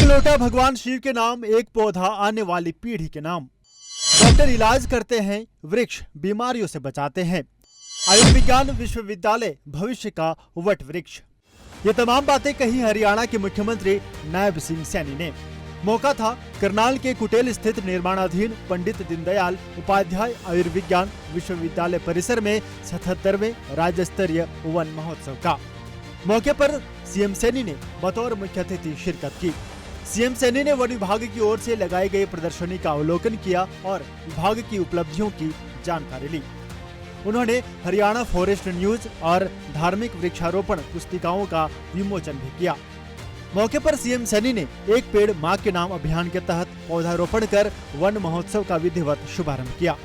एक लोटा भगवान शिव के नाम, एक पौधा आने वाली पीढ़ी के नाम। डॉक्टर इलाज करते हैं, वृक्ष बीमारियों से बचाते हैं। आयुर्विज्ञान विश्वविद्यालय भविष्य का वट वृक्ष। ये तमाम बातें कही हरियाणा के मुख्यमंत्री नायब सिंह सैनी ने। मौका था करनाल के कुटेल स्थित निर्माणाधीन पंडित दीनदयाल उपाध्याय आयुर्विज्ञान विश्वविद्यालय परिसर में 77वें राज्य स्तरीय वन महोत्सव का। मौके पर सीएम सैनी ने बतौर मुख्य अतिथि शिरकत की। सीएम सैनी ने वन विभाग की ओर से लगाई गई प्रदर्शनी का अवलोकन किया और विभाग की उपलब्धियों की जानकारी ली। उन्होंने हरियाणा फॉरेस्ट न्यूज और धार्मिक वृक्षारोपण पुस्तिकाओं का विमोचन भी किया। मौके पर सीएम सैनी ने एक पेड़ मां के नाम अभियान के तहत पौधारोपण कर वन महोत्सव का विधिवत शुभारंभ किया।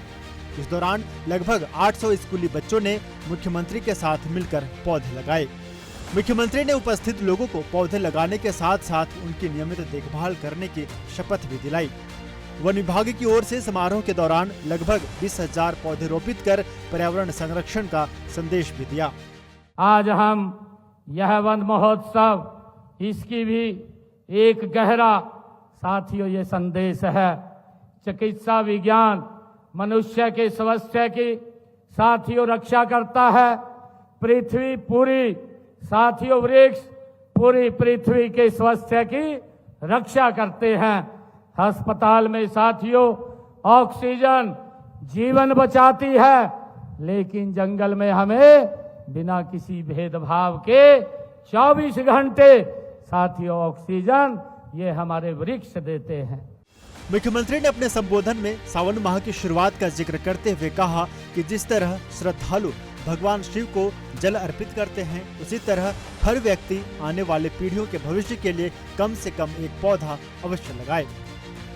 इस दौरान लगभग 800 स्कूली बच्चों ने मुख्यमंत्री के साथ मिलकर पौधे लगाए। मुख्यमंत्री ने उपस्थित लोगों को पौधे लगाने के साथ साथ उनकी नियमित देखभाल करने की शपथ भी दिलाई। वन विभाग की ओर से समारोह के दौरान लगभग 20,000 पौधे रोपित कर पर्यावरण संरक्षण का संदेश भी दिया। आज हम यह वन महोत्सव, इसकी भी एक गहरा साथियों ये संदेश है। चिकित्सा विज्ञान मनुष्य के स्वास्थ्य की साथियों रक्षा करता है। पृथ्वी पूरी साथियों वृक्ष पूरी पृथ्वी के स्वास्थ्य की रक्षा करते हैं। अस्पताल में साथियों ऑक्सीजन जीवन बचाती है, लेकिन जंगल में हमें बिना किसी भेदभाव के 24 घंटे साथियों ऑक्सीजन ये हमारे वृक्ष देते हैं। मुख्यमंत्री ने अपने संबोधन में सावन माह की शुरुआत का जिक्र करते हुए कहा कि जिस तरह श्रद्धालु भगवान शिव को जल अर्पित करते हैं, उसी तरह हर व्यक्ति आने वाले पीढ़ियों के भविष्य के लिए कम से कम एक पौधा अवश्य लगाए।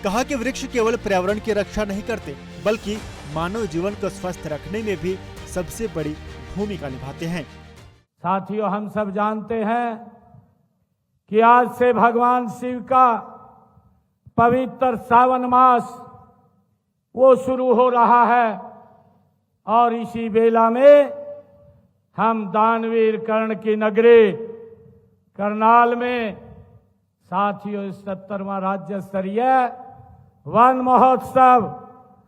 कहा कि वृक्ष केवल पर्यावरण की रक्षा नहीं करते, बल्कि मानव जीवन को स्वस्थ रखने में भी सबसे बड़ी भूमिका निभाते हैं। साथियों, हम सब जानते हैं कि आज से भगवान शिव का पवित्र सावन मास वो शुरू हो रहा है और इसी बेला में हम दानवीर कर्ण की नगरी करनाल में साथियों 77वां राज्य स्तरीय वन महोत्सव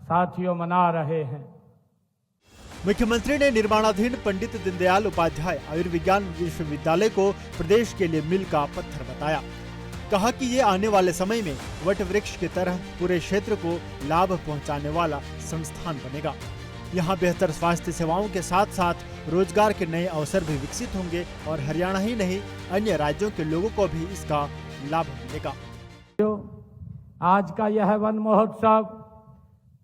साथियों मना रहे हैं। मुख्यमंत्री ने निर्माणाधीन पंडित दीनदयाल उपाध्याय आयुर्विज्ञान विश्वविद्यालय को प्रदेश के लिए मील का पत्थर बताया। कहा कि ये आने वाले समय में वट वृक्ष की तरह पूरे क्षेत्र को लाभ पहुंचाने वाला संस्थान बनेगा। यहाँ बेहतर स्वास्थ्य सेवाओं के साथ साथ रोजगार के नए अवसर भी विकसित होंगे और हरियाणा ही नहीं अन्य राज्यों के लोगों को भी इसका लाभ मिलेगा। आज का यह वन महोत्सव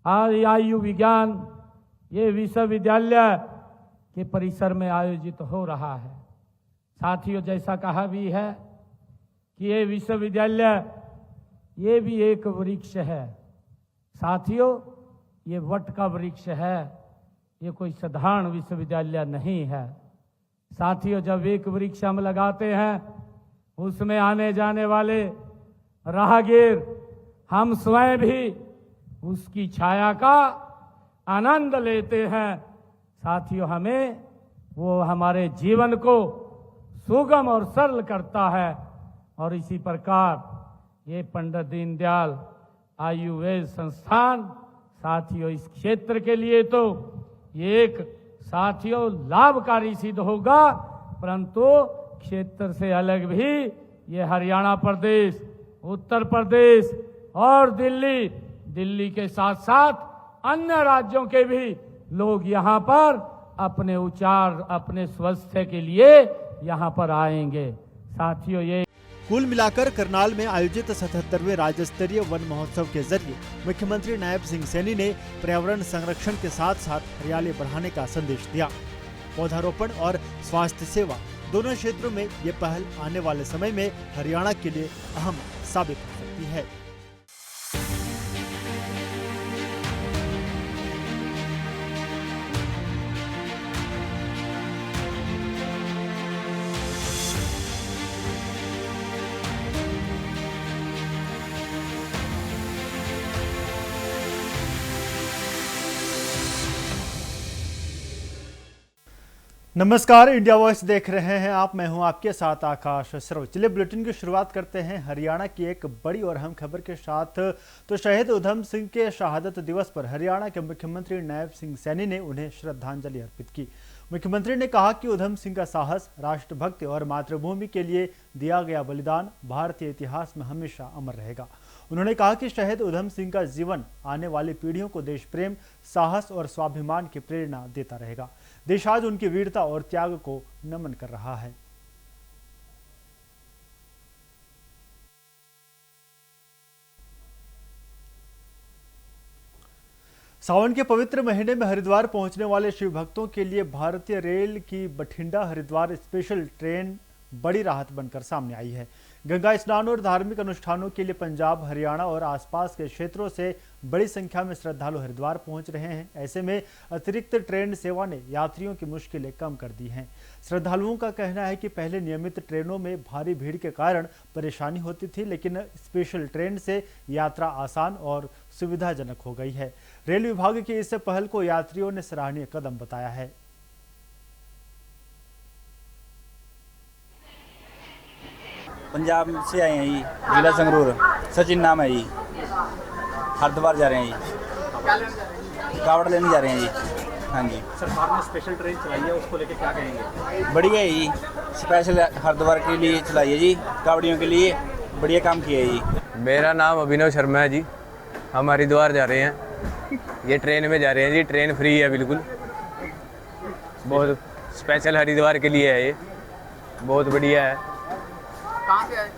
आयु विज्ञान ये विश्वविद्यालय के परिसर में आयोजित हो रहा है। साथियों, जैसा कहा भी है कि ये विश्वविद्यालय ये भी एक वृक्ष है। साथियों, ये वट का वृक्ष है, ये कोई साधारण विश्वविद्यालय नहीं है। साथियों, जब एक वृक्ष हम लगाते हैं, उसमें आने जाने वाले राहगीर हम स्वयं भी उसकी छाया का आनंद लेते हैं। साथियों, हमें वो हमारे जीवन को सुगम और सरल करता है। और इसी प्रकार ये पंडित दीनदयाल आयुर्वेद संस्थान साथियों इस क्षेत्र के लिए तो ये एक साथियों लाभकारी सिद्ध होगा, परंतु क्षेत्र से अलग भी ये हरियाणा प्रदेश, उत्तर प्रदेश और दिल्ली के साथ साथ अन्य राज्यों के भी लोग यहाँ पर अपने उपचार अपने स्वास्थ्य के लिए यहाँ पर आएंगे। साथियों, ये कुल मिलाकर करनाल में आयोजित 77वें राज्य स्तरीय वन महोत्सव के जरिए मुख्यमंत्री नायब सिंह सैनी ने पर्यावरण संरक्षण के साथ साथ हरियाली बढ़ाने का संदेश दिया। पौधारोपण और स्वास्थ्य सेवा दोनों क्षेत्रों में ये पहल आने वाले समय में हरियाणा के लिए अहम साबित हो सकती है। नमस्कार, इंडिया वॉइस देख रहे हैं आप। मैं हूं आपके साथ आकाश सरोज। चलिए बुलेटिन की शुरुआत करते हैं हरियाणा की एक बड़ी और अहम खबर के साथ। तो शहीद उधम सिंह के शहादत दिवस पर हरियाणा के मुख्यमंत्री नायब सिंह सैनी ने उन्हें श्रद्धांजलि अर्पित की। मुख्यमंत्री ने कहा कि उधम सिंह का साहस, राष्ट्रभक्ति और मातृभूमि के लिए दिया गया बलिदान भारतीय इतिहास में हमेशा अमर रहेगा। उन्होंने कहा कि शहीद उधम सिंह का जीवन आने वाली पीढ़ियों को देश प्रेम, साहस और स्वाभिमान की प्रेरणा देता रहेगा। देश आज उनकी वीरता और त्याग को नमन कर रहा है। सावन के पवित्र महीने में हरिद्वार पहुंचने वाले शिव भक्तों के लिए भारतीय रेल की बठिंडा हरिद्वार स्पेशल ट्रेन बड़ी राहत बनकर सामने आई है। गंगा स्नान और धार्मिक अनुष्ठानों के लिए पंजाब, हरियाणा और आसपास के क्षेत्रों से बड़ी संख्या में श्रद्धालु हरिद्वार पहुंच रहे हैं। ऐसे में अतिरिक्त ट्रेन सेवा ने यात्रियों की मुश्किलें कम कर दी हैं। श्रद्धालुओं का कहना है कि पहले नियमित ट्रेनों में भारी भीड़ के कारण परेशानी होती थी, लेकिन स्पेशल ट्रेन से यात्रा आसान और सुविधाजनक हो गई है। रेल विभाग की इस पहल को यात्रियों ने सराहनीय कदम बताया है। पंजाब से आए हैं जी, जिला संगरूर। सचिन नाम है जी। हरिद्वार जा रहे हैं जी, कावड़ लेने जा रहे हैं जी। हाँ जी। सरकार ने स्पेशल ट्रेन चलाई है, उसको लेके क्या कहेंगे? बढ़िया है जी, स्पेशल हरिद्वार के लिए चलाई है जी, कावड़ियों के लिए बढ़िया काम किया है जी। मेरा नाम अभिनव शर्मा है जी। हम हरिद्वार जा रहे हैं, ये ट्रेन में जा रहे हैं जी। ट्रेन फ्री है बिल्कुल, बहुत स्पेशल हरिद्वार के लिए है ये, बहुत बढ़िया है। कहाँ से आए?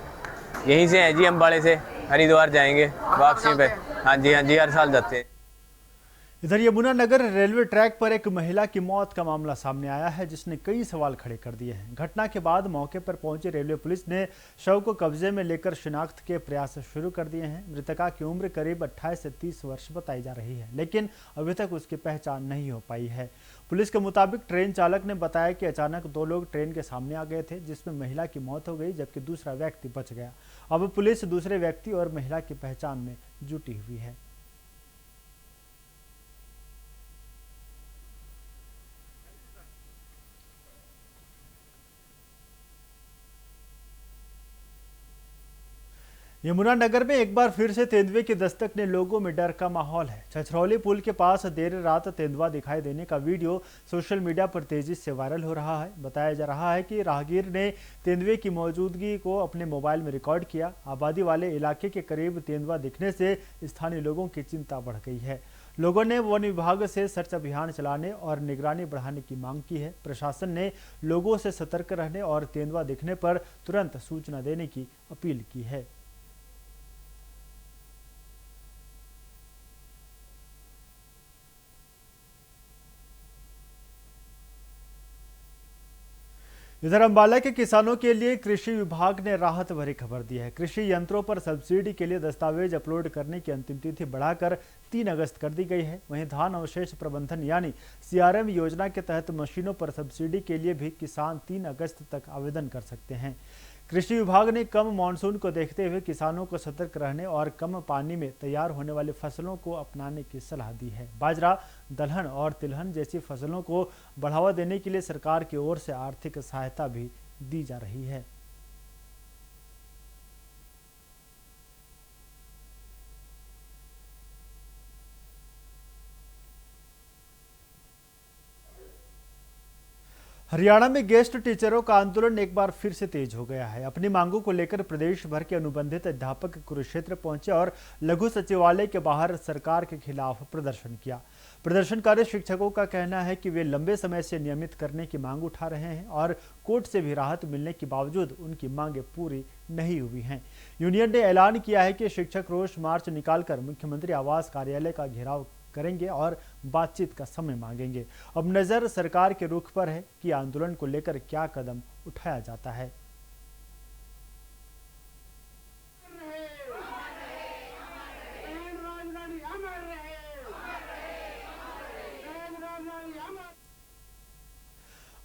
यहीं से है जी, अम्बाड़े से हरिद्वार जाएंगे वापसी पे। हाँ जी, हर साल जाते हैं। इधर यमुनानगर रेलवे ट्रैक पर एक महिला की मौत का मामला सामने आया है, जिसने कई सवाल खड़े कर दिए हैं। घटना के बाद मौके पर पहुंची रेलवे पुलिस ने शव को कब्जे में लेकर शिनाख्त के प्रयास शुरू कर दिए हैं। मृतका की उम्र करीब 28 से 30 वर्ष बताई जा रही है, लेकिन अभी तक उसकी पहचान नहीं हो पाई है। पुलिस के मुताबिक ट्रेन चालक ने बताया कि अचानक 2 लोग ट्रेन के सामने आ गए थे, जिसमें महिला की मौत हो गई, जबकि दूसरा व्यक्ति बच गया। अब पुलिस दूसरे व्यक्ति और महिला की पहचान में जुटी हुई है। यमुनानगर में एक बार फिर से तेंदुए की दस्तक ने लोगों में डर का माहौल है। छछरौली पुल के पास देर रात तेंदुआ दिखाई देने का वीडियो सोशल मीडिया पर तेजी से वायरल हो रहा है। बताया जा रहा है कि राहगीर ने तेंदुए की मौजूदगी को अपने मोबाइल में रिकॉर्ड किया। आबादी वाले इलाके के करीब तेंदुआ दिखने से स्थानीय लोगों की चिंता बढ़ गई है। लोगों ने वन विभाग से सर्च अभियान चलाने और निगरानी बढ़ाने की मांग की है। प्रशासन ने लोगों से सतर्क रहने और तेंदुआ दिखने पर तुरंत सूचना देने की अपील की है। इधर अम्बाला के किसानों के लिए कृषि विभाग ने राहत भरी खबर दी है। कृषि यंत्रों पर सब्सिडी के लिए दस्तावेज अपलोड करने की अंतिम तिथि बढ़ाकर 3 अगस्त कर दी गई है। वहीं धान अवशेष प्रबंधन यानी CRM योजना के तहत मशीनों पर सब्सिडी के लिए भी किसान 3 अगस्त तक आवेदन कर सकते हैं। कृषि विभाग ने कम मानसून को देखते हुए किसानों को सतर्क रहने और कम पानी में तैयार होने वाली फसलों को अपनाने की सलाह दी है। बाजरा, दलहन और तिलहन जैसी फसलों को बढ़ावा देने के लिए सरकार की ओर से आर्थिक सहायता भी दी जा रही है। हरियाणा में गेस्ट टीचरों का आंदोलन एक बार फिर से तेज हो गया है। अपनी मांगों को लेकर प्रदेश भर के अनुबंधित अध्यापक कुरुक्षेत्र पहुंचे और लघु सचिवालय के बाहर सरकार के खिलाफ प्रदर्शन किया। प्रदर्शनकारी शिक्षकों का कहना है कि वे लंबे समय से नियमित करने की मांग उठा रहे हैं और कोर्ट से भी राहत मिलने के बावजूद उनकी मांगें पूरी नहीं हुई हैं। यूनियन ने ऐलान किया है कि शिक्षक रोष मार्च निकालकर मुख्यमंत्री आवास कार्यालय का घेराव करेंगे और बातचीत का समय मांगेंगे। अब नजर सरकार के रुख पर है कि आंदोलन को लेकर क्या कदम उठाया जाता है।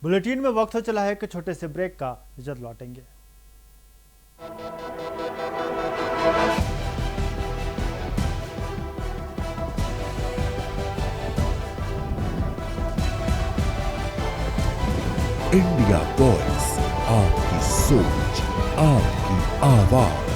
बुलेटिन में वक्त हो चला है कि छोटे से ब्रेक का, जल्द लौटेंगे। इंडिया वॉइस, आपकी सोच, आपकी आवाज।